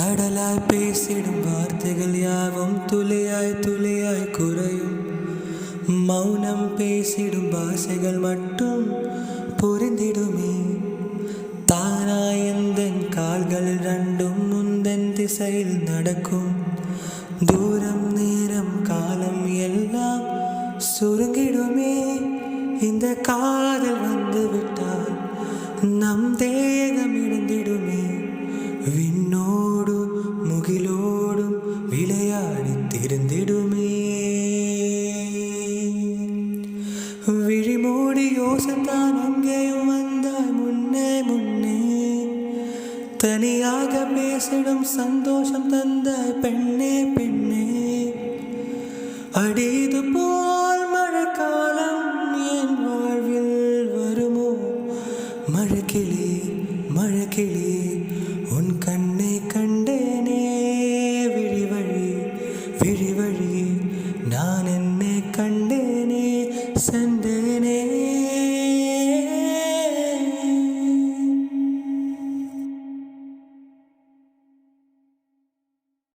கடலாய் பேசிடும் வார்த்தைகள் யாவும் துளியாய் துளியாய் குறையும். மௌனம் பேசிடும் பாஷைகள் மட்டும் புரிந்திடுமே. தானாய் எந்தன் கால்கள் ரெண்டும் முந்தன் திசையில் நடக்கும். தூரம் நேரம் காலம் எல்லாம் சுருங்கிடுமே. இந்த காதல் வந்து விட்டால் நம் தேகம் இழந்திடுமே. விண்ணோடும் முகிலோடும் விளையாடி திருந்திடுமே. விழிமூடி யோசித்தான் அங்கேயும் வந்தாய் முன்னே முன்னே. தனியாக பேசிடும் சந்தோஷம் தந்தாய் பெண்ணே பெண்ணே. அடிது போல் மழைக்காலம் என் வாழ்வில் வருமோ? மழைக்கிளி மழைக்கிளி உன் கண்ணை கண்டேனே. விழிவழி விழிவழி நான் என்னை கண்டேனே. சென்றே